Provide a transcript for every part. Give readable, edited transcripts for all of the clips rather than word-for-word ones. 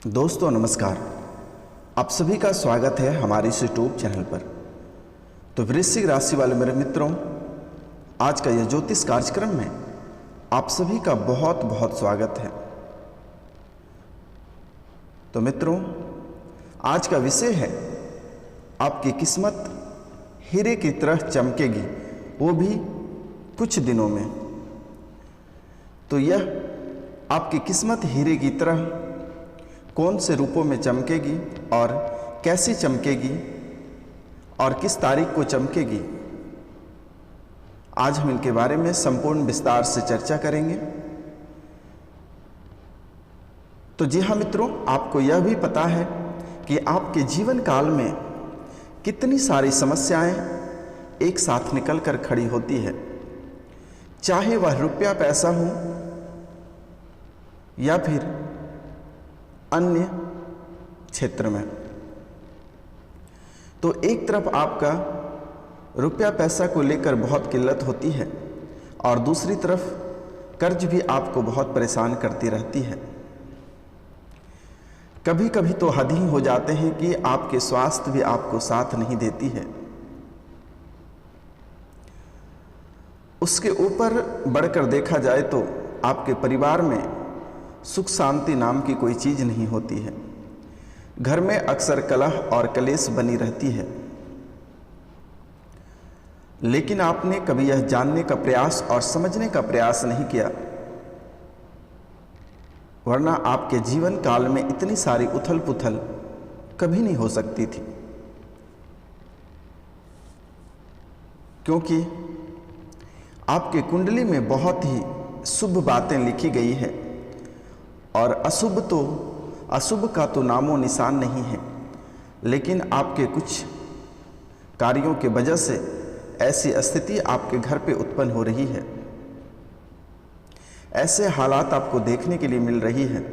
दोस्तों नमस्कार। आप सभी का स्वागत है हमारे इस यूट्यूब चैनल पर। तो वृश्चिक राशि वाले मेरे मित्रों, आज का यह ज्योतिष कार्यक्रम में आप सभी का बहुत बहुत स्वागत है। तो मित्रों, आज का विषय है आपकी किस्मत हीरे की तरह चमकेगी, वो भी कुछ दिनों में। तो यह आपकी किस्मत हीरे की तरह कौन से रूपों में चमकेगी और कैसे चमकेगी और किस तारीख को चमकेगी, आज हम इनके बारे में संपूर्ण विस्तार से चर्चा करेंगे। तो जी हाँ मित्रों, आपको यह भी पता है कि आपके जीवन काल में कितनी सारी समस्याएं एक साथ निकल कर खड़ी होती है, चाहे वह रुपया पैसा हो या फिर अन्य क्षेत्र में। तो एक तरफ आपका रुपया पैसा को लेकर बहुत किल्लत होती है और दूसरी तरफ कर्ज भी आपको बहुत परेशान करती रहती है। कभी कभी तो हद ही हो जाते हैं कि आपके स्वास्थ्य भी आपको साथ नहीं देती है। उसके ऊपर बढ़कर देखा जाए तो आपके परिवार में सुख शांति नाम की कोई चीज नहीं होती है। घर में अक्सर कलह और कलेश बनी रहती है। लेकिन आपने कभी यह जानने का प्रयास और समझने का प्रयास नहीं किया, वरना आपके जीवन काल में इतनी सारी उथल पुथल कभी नहीं हो सकती थी। क्योंकि आपके कुंडली में बहुत ही शुभ बातें लिखी गई है और अशुभ का तो नामो निशान नहीं है। लेकिन आपके कुछ कार्यों के वजह से ऐसी स्थिति आपके घर पे उत्पन्न हो रही है, ऐसे हालात आपको देखने के लिए मिल रही है।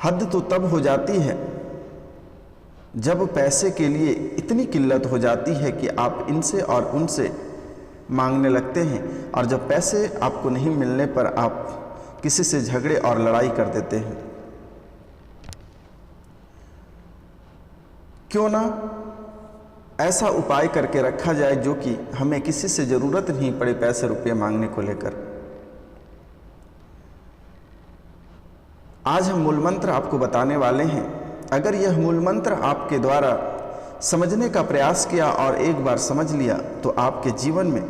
हद तो तब हो जाती है जब पैसे के लिए इतनी किल्लत हो जाती है कि आप इनसे और उनसे मांगने लगते हैं, और जब पैसे आपको नहीं मिलने पर आप किसी से झगड़े और लड़ाई कर देते हैं। क्यों ना ऐसा उपाय करके रखा जाए जो कि हमें किसी से जरूरत नहीं पड़े पैसे रुपये मांगने को लेकर। आज हम मूल मंत्र आपको बताने वाले हैं। अगर यह मूल मंत्र आपके द्वारा समझने का प्रयास किया और एक बार समझ लिया तो आपके जीवन में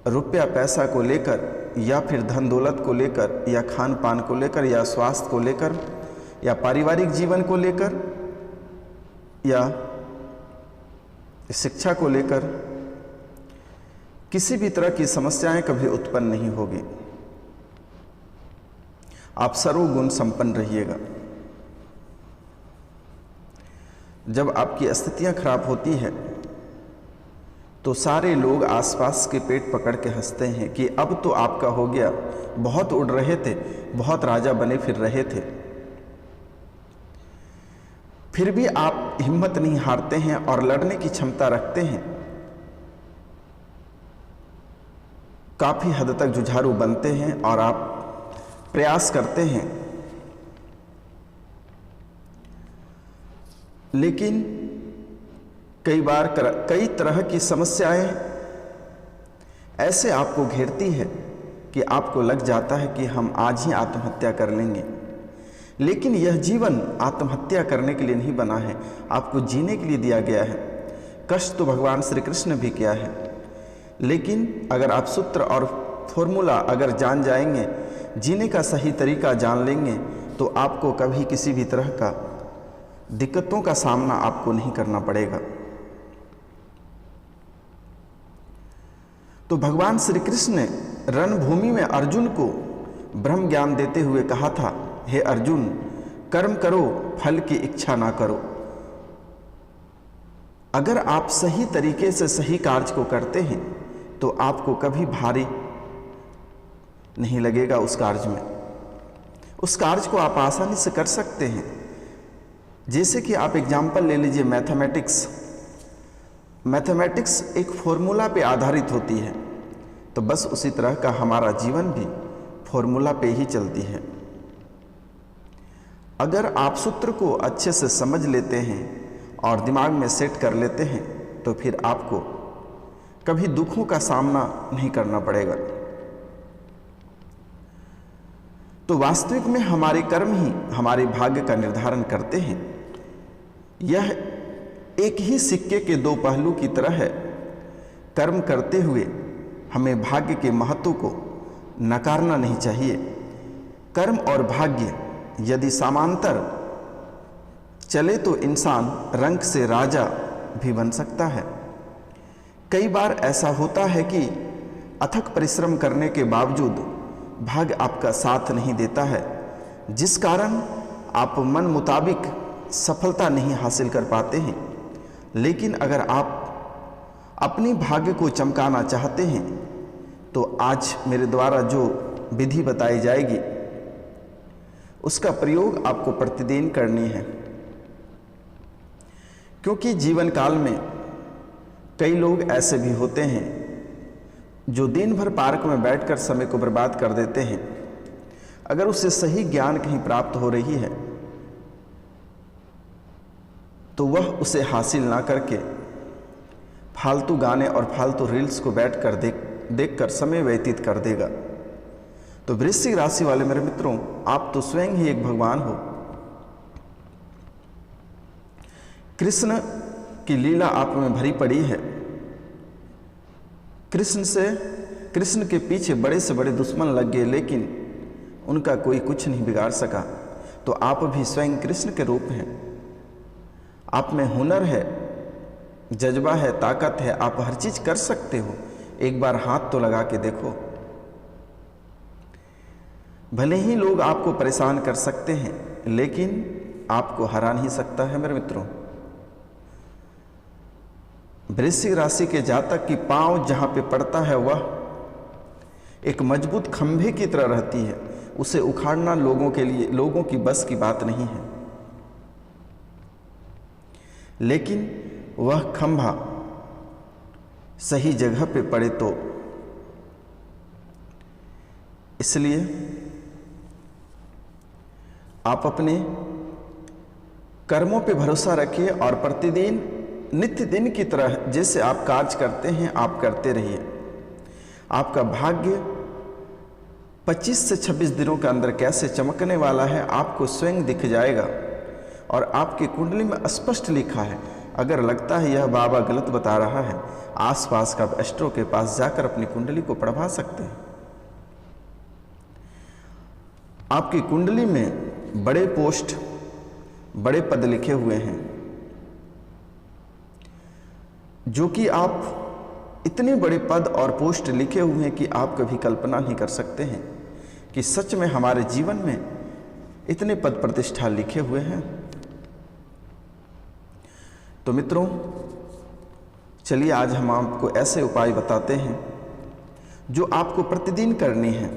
रुपया पैसा को लेकर या फिर धन दौलत को लेकर या खान पान को लेकर या स्वास्थ्य को लेकर या पारिवारिक जीवन को लेकर या शिक्षा को लेकर किसी भी तरह की समस्याएं कभी उत्पन्न नहीं होगी। आप सर्वगुण संपन्न रहिएगा। जब आपकी स्थितियां खराब होती है तो सारे लोग आसपास के पेट पकड़ के हंसते हैं कि अब तो आपका हो गया, बहुत उड़ रहे थे, बहुत राजा बने फिर रहे थे। फिर भी आप हिम्मत नहीं हारते हैं और लड़ने की क्षमता रखते हैं। काफी हद तक जुझारू बनते हैं और आप प्रयास करते हैं। लेकिन कई बार कई तरह की समस्याएं ऐसे आपको घेरती है कि आपको लग जाता है कि हम आज ही आत्महत्या कर लेंगे। लेकिन यह जीवन आत्महत्या करने के लिए नहीं बना है, आपको जीने के लिए दिया गया है। कष्ट तो भगवान श्री कृष्ण भी किया है। लेकिन अगर आप सूत्र और फॉर्मूला अगर जान जाएंगे, जीने का सही तरीका जान लेंगे, तो आपको कभी किसी भी तरह का दिक्कतों का सामना आपको नहीं करना पड़ेगा। तो भगवान श्री कृष्ण ने रणभूमि में अर्जुन को ब्रह्म ज्ञान देते हुए कहा था, हे अर्जुन, कर्म करो, फल की इच्छा ना करो। अगर आप सही तरीके से सही कार्य को करते हैं तो आपको कभी भारी नहीं लगेगा उस कार्य में। उस कार्य को आप आसानी से कर सकते हैं। जैसे कि आप एग्जाम्पल ले लीजिए, मैथमेटिक्स एक फॉर्मूला पे आधारित होती है, तो बस उसी तरह का हमारा जीवन भी फॉर्मूला पे ही चलती है। अगर आप सूत्र को अच्छे से समझ लेते हैं और दिमाग में सेट कर लेते हैं तो फिर आपको कभी दुखों का सामना नहीं करना पड़ेगा। तो वास्तविक में हमारे कर्म ही हमारे भाग्य का निर्धारण करते हैं। यह एक ही सिक्के के दो पहलू की तरह है। कर्म करते हुए हमें भाग्य के महत्व को नकारना नहीं चाहिए। कर्म और भाग्य यदि समांतर चले तो इंसान रंक से राजा भी बन सकता है। कई बार ऐसा होता है कि अथक परिश्रम करने के बावजूद भाग्य आपका साथ नहीं देता है, जिस कारण आप मन मुताबिक सफलता नहीं हासिल कर पाते हैं। लेकिन अगर आप अपनी भाग्य को चमकाना चाहते हैं तो आज मेरे द्वारा जो विधि बताई जाएगी उसका प्रयोग आपको प्रतिदिन करनी है। क्योंकि जीवन काल में कई लोग ऐसे भी होते हैं जो दिन भर पार्क में बैठकर समय को बर्बाद कर देते हैं। अगर उसे सही ज्ञान कहीं प्राप्त हो रही है तो वह उसे हासिल ना करके फालतू गाने और फालतू रील्स को बैठकर देखकर समय व्यतीत कर देगा। तो वृश्चिक राशि वाले मेरे मित्रों, आप तो स्वयं ही एक भगवान हो। कृष्ण की लीला आप में भरी पड़ी है। कृष्ण के पीछे बड़े से बड़े दुश्मन लग गए, लेकिन उनका कोई कुछ नहीं बिगाड़ सका। तो आप भी स्वयं कृष्ण के रूप हैं। आप में हुनर है, जज्बा है, ताकत है, आप हर चीज कर सकते हो। एक बार हाथ तो लगा के देखो। भले ही लोग आपको परेशान कर सकते हैं, लेकिन आपको हरा नहीं सकता है मेरे मित्रों। वृश्चिक राशि के जातक की पांव जहां पे पड़ता है वह एक मजबूत खंभे की तरह रहती है। उसे उखाड़ना लोगों की बस की बात नहीं है। लेकिन वह खंभा सही जगह पे पड़े तो, इसलिए आप अपने कर्मों पे भरोसा रखिए और प्रतिदिन नित्य दिन की तरह जैसे आप कार्य करते हैं आप करते रहिए। आपका भाग्य 25 से 26 दिनों के अंदर कैसे चमकने वाला है आपको स्वयं दिख जाएगा। और आपकी कुंडली में स्पष्ट लिखा है। अगर लगता है यह बाबा गलत बता रहा है, आसपास का एस्ट्रो के पास जाकर अपनी कुंडली को पढ़वा सकते हैं। आपकी कुंडली में बड़े पोस्ट, बड़े पद लिखे हुए हैं, जो कि आप इतने बड़े पद और पोस्ट लिखे हुए हैं कि आप कभी कल्पना नहीं कर सकते हैं कि सच में हमारे जीवन में इतने पद प्रतिष्ठा लिखे हुए हैं। तो मित्रों, चलिए आज हम आपको ऐसे उपाय बताते हैं जो आपको प्रतिदिन करनी है।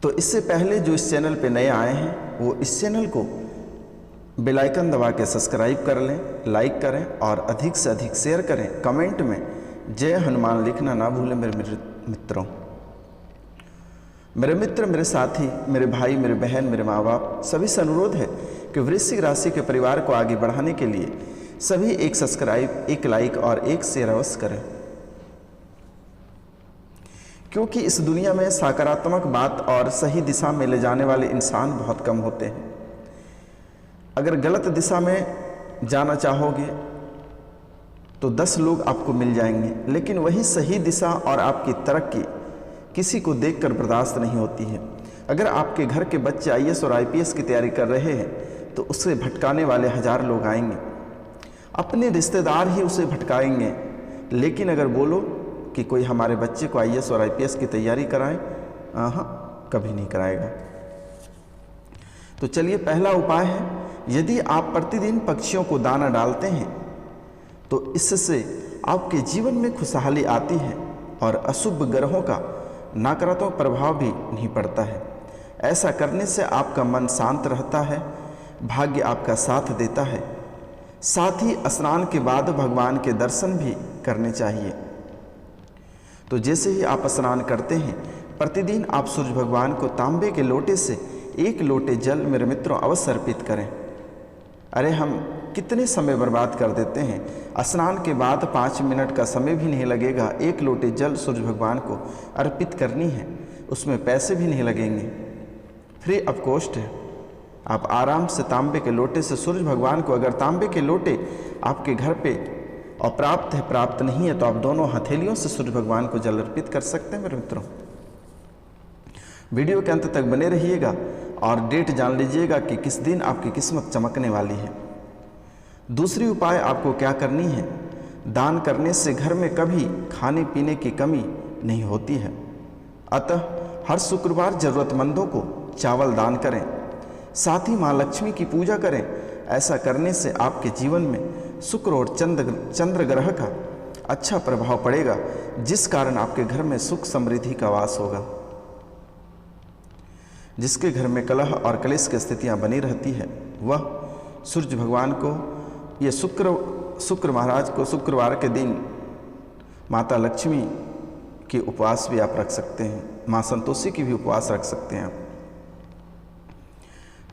तो इससे पहले जो इस चैनल पे नए आए हैं वो इस चैनल को बेल आइकन दबा के सब्सक्राइब कर लें, लाइक करें और अधिक से अधिक शेयर करें। कमेंट में जय हनुमान लिखना ना भूलें मेरे मित्रों। मेरे मित्र, मेरे साथी, मेरे भाई, मेरे बहन, मेरे माँ बाप सभी से अनुरोध है कि वृश्चिक राशि के परिवार को आगे बढ़ाने के लिए सभी एक सब्सक्राइब, एक लाइक और एक शेयर अवश्य करें। क्योंकि इस दुनिया में सकारात्मक बात और सही दिशा में ले जाने वाले इंसान बहुत कम होते हैं। अगर गलत दिशा में जाना चाहोगे तो 10 लोग आपको मिल जाएंगे, लेकिन वही सही दिशा और आपकी तरक्की किसी को देखकर बर्दाश्त नहीं होती है। अगर आपके घर के बच्चे IAS और IPS की तैयारी कर रहे हैं तो उससे भटकाने वाले 1000 लोग आएंगे, अपने रिश्तेदार ही उसे भटकाएंगे। लेकिन अगर बोलो कि कोई हमारे बच्चे को IAS और IPS की तैयारी कराए, हाँ, कभी नहीं कराएगा। तो चलिए, पहला उपाय है, यदि आप प्रतिदिन पक्षियों को दाना डालते हैं तो इससे आपके जीवन में खुशहाली आती है और अशुभ ग्रहों का नकारात्मक प्रभाव भी नहीं पड़ता है। ऐसा करने से आपका मन शांत रहता है, भाग्य आपका साथ देता है। साथ ही स्नान के बाद भगवान के दर्शन भी करने चाहिए। तो जैसे ही आप स्नान करते हैं प्रतिदिन आप सूर्य भगवान को तांबे के लोटे से 1 लोटे जल मेरे मित्रों अवश्य अर्पित करें। अरे हम कितने समय बर्बाद कर देते हैं। स्नान के बाद 5 मिनट का समय भी नहीं लगेगा। 1 लोटे जल सूर्य भगवान को अर्पित करनी है, उसमें पैसे भी नहीं लगेंगे, फ्री ऑफ कॉस्ट है। आप आराम से तांबे के लोटे से सूर्य भगवान को, अगर तांबे के लोटे आपके घर पे और प्राप्त है, प्राप्त नहीं है, तो आप दोनों हथेलियों से सूर्य भगवान को जल अर्पित कर सकते हैं मेरे मित्रों। वीडियो के अंत तक बने रहिएगा और डेट जान लीजिएगा कि किस दिन आपकी किस्मत चमकने वाली है। दूसरी उपाय आपको क्या करनी है, दान करने से घर में कभी खाने पीने की कमी नहीं होती है। अतः हर शुक्रवार ज़रूरतमंदों को चावल दान करें, साथ ही माँ लक्ष्मी की पूजा करें। ऐसा करने से आपके जीवन में शुक्र और चंद्र ग्रह का अच्छा प्रभाव पड़ेगा, जिस कारण आपके घर में सुख समृद्धि का वास होगा। जिसके घर में कलह और कलेश की स्थितियाँ बनी रहती है, वह सूर्य भगवान को, ये शुक्र महाराज को शुक्रवार के दिन माता लक्ष्मी के उपवास भी आप रख सकते हैं, माँ संतोषी की भी उपवास रख सकते हैं आप।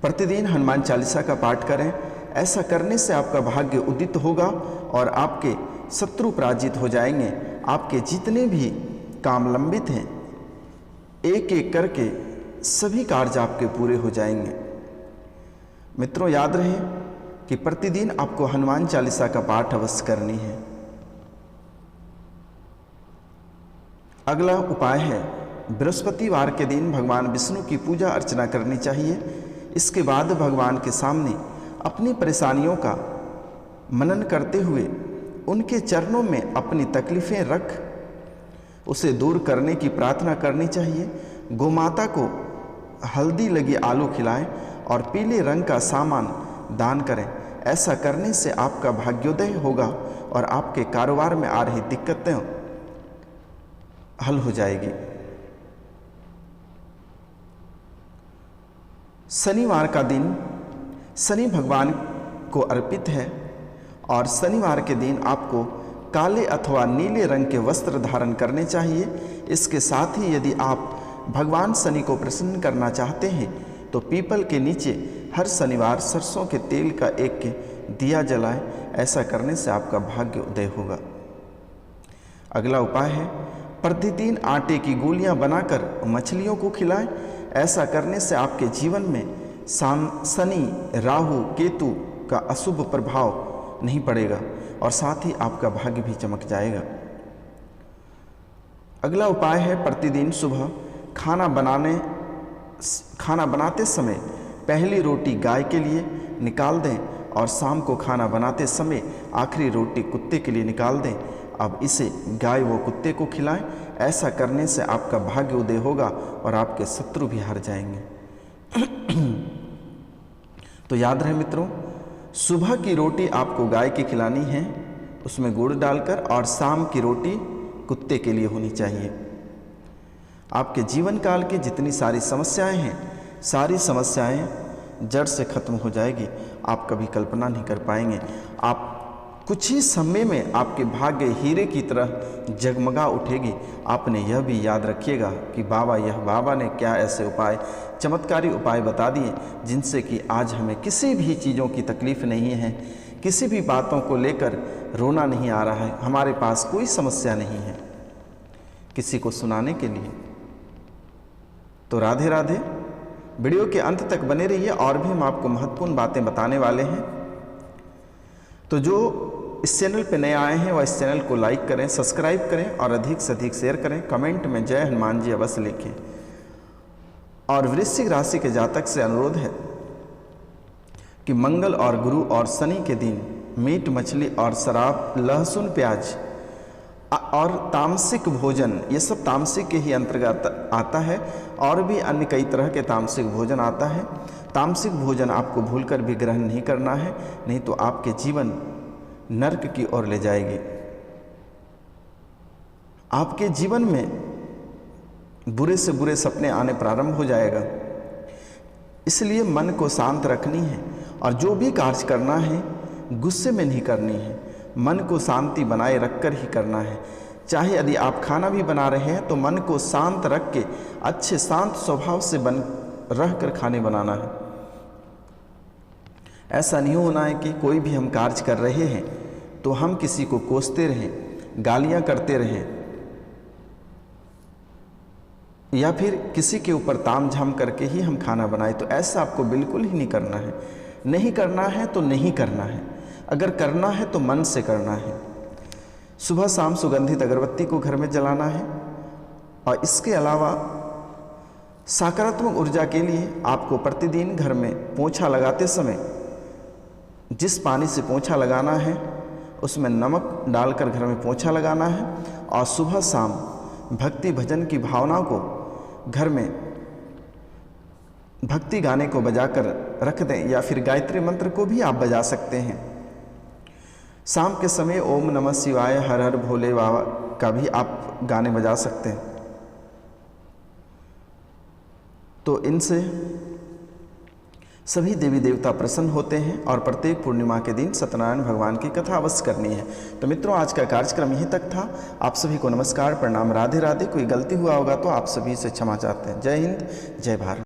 प्रतिदिन हनुमान चालीसा का पाठ करें। ऐसा करने से आपका भाग्य उदित होगा और आपके शत्रु पराजित हो जाएंगे। आपके जितने भी काम लंबित हैं, एक एक करके सभी कार्य आपके पूरे हो जाएंगे। मित्रों, याद रहे कि प्रतिदिन आपको हनुमान चालीसा का पाठ अवश्य करनी है। अगला उपाय है, बृहस्पतिवार के दिन भगवान विष्णु की पूजा अर्चना करनी चाहिए। इसके बाद भगवान के सामने अपनी परेशानियों का मनन करते हुए उनके चरणों में अपनी तकलीफ़ें रख उसे दूर करने की प्रार्थना करनी चाहिए। गोमाता को हल्दी लगी आलू खिलाएं और पीले रंग का सामान दान करें। ऐसा करने से आपका भाग्योदय होगा और आपके कारोबार में आ रही दिक्कतें हल हो जाएगी। शनिवार का दिन शनि भगवान को अर्पित है और शनिवार के दिन आपको काले अथवा नीले रंग के वस्त्र धारण करने चाहिए। इसके साथ ही यदि आप भगवान शनि को प्रसन्न करना चाहते हैं तो पीपल के नीचे हर शनिवार सरसों के तेल का एक दिया जलाएं। ऐसा करने से आपका भाग्य उदय होगा। अगला उपाय है, प्रतिदिन आटे की गोलियां बनाकर मछलियों को खिलाएं। ऐसा करने से आपके जीवन में शनि, राहु, केतु का अशुभ प्रभाव नहीं पड़ेगा और साथ ही आपका भाग्य भी चमक जाएगा। अगला उपाय है, प्रतिदिन सुबह खाना बनाते समय पहली रोटी गाय के लिए निकाल दें और शाम को खाना बनाते समय आखिरी रोटी कुत्ते के लिए निकाल दें। अब इसे गाय व कुत्ते को खिलाएं। ऐसा करने से आपका भाग्य उदय होगा और आपके शत्रु भी हार जाएंगे। तो याद रहे मित्रों, सुबह की रोटी आपको गाय की खिलानी है, उसमें गुड़ डालकर, और शाम की रोटी कुत्ते के लिए होनी चाहिए। आपके जीवन काल की जितनी सारी समस्याएं हैं, सारी समस्याएं जड़ से खत्म हो जाएगी। आप कभी कल्पना नहीं कर पाएंगे। आप कुछ ही समय में आपके भाग्य हीरे की तरह जगमगा उठेगी। आपने यह भी याद रखिएगा कि बाबा ने क्या ऐसे उपाय, चमत्कारी उपाय बता दिए जिनसे कि आज हमें किसी भी चीज़ों की तकलीफ़ नहीं है, किसी भी बातों को लेकर रोना नहीं आ रहा है, हमारे पास कोई समस्या नहीं है किसी को सुनाने के लिए। तो राधे राधे। वीडियो के अंत तक बने रहिए और भी हम आपको महत्वपूर्ण बातें बताने वाले हैं। तो जो इस चैनल पे नए आए हैं वह इस चैनल को लाइक करें, सब्सक्राइब करें और अधिक से अधिक शेयर करें। कमेंट में जय हनुमान जी अवश्य लिखें। और वृश्चिक राशि के जातक से अनुरोध है कि मंगल और गुरु और शनि के दिन मीट मछली और शराब, लहसुन प्याज और तामसिक भोजन, ये सब तामसिक के ही अंतर्गत आता है। और भी अन्य कई तरह के तामसिक भोजन आता है। तामसिक भोजन आपको भूलकर भी ग्रहण नहीं करना है, नहीं तो आपके जीवन नर्क की ओर ले जाएगी। आपके जीवन में बुरे से बुरे सपने आने प्रारंभ हो जाएगा। इसलिए मन को शांत रखनी है और जो भी कार्य करना है गुस्से में नहीं करनी है, मन को शांति बनाए रखकर ही करना है। चाहे यदि आप खाना भी बना रहे हैं तो मन को शांत रख के अच्छे शांत स्वभाव से रह कर खाने बनाना है। ऐसा नहीं होना है कि कोई भी हम कार्य कर रहे हैं तो हम किसी को कोसते रहें, गालियां करते रहें या फिर किसी के ऊपर तामझाम करके ही हम खाना बनाएं। तो ऐसा आपको बिल्कुल ही नहीं करना है। नहीं करना है तो नहीं करना है, अगर करना है तो मन से करना है। सुबह शाम सुगंधित अगरबत्ती को घर में जलाना है। और इसके अलावा सकारात्मक ऊर्जा के लिए आपको प्रतिदिन घर में पोंछा लगाते समय जिस पानी से पोंछा लगाना है उसमें नमक डालकर घर में पोंछा लगाना है। और सुबह शाम भक्ति भजन की भावना को घर में भक्ति गाने को बजाकर रख दें या फिर गायत्री मंत्र को भी आप बजा सकते हैं। शाम के समय ओम नमः शिवाय, हर हर भोले बाबा का भी आप गाने बजा सकते हैं। तो इनसे सभी देवी देवता प्रसन्न होते हैं और प्रत्येक पूर्णिमा के दिन सत्यनारायण भगवान की कथा अवश्य करनी है। तो मित्रों, आज का कार्यक्रम यहीं तक था। आप सभी को नमस्कार, प्रणाम, राधे राधे। कोई गलती हुआ होगा तो आप सभी से क्षमा चाहते हैं। जय हिंद, जय भारत।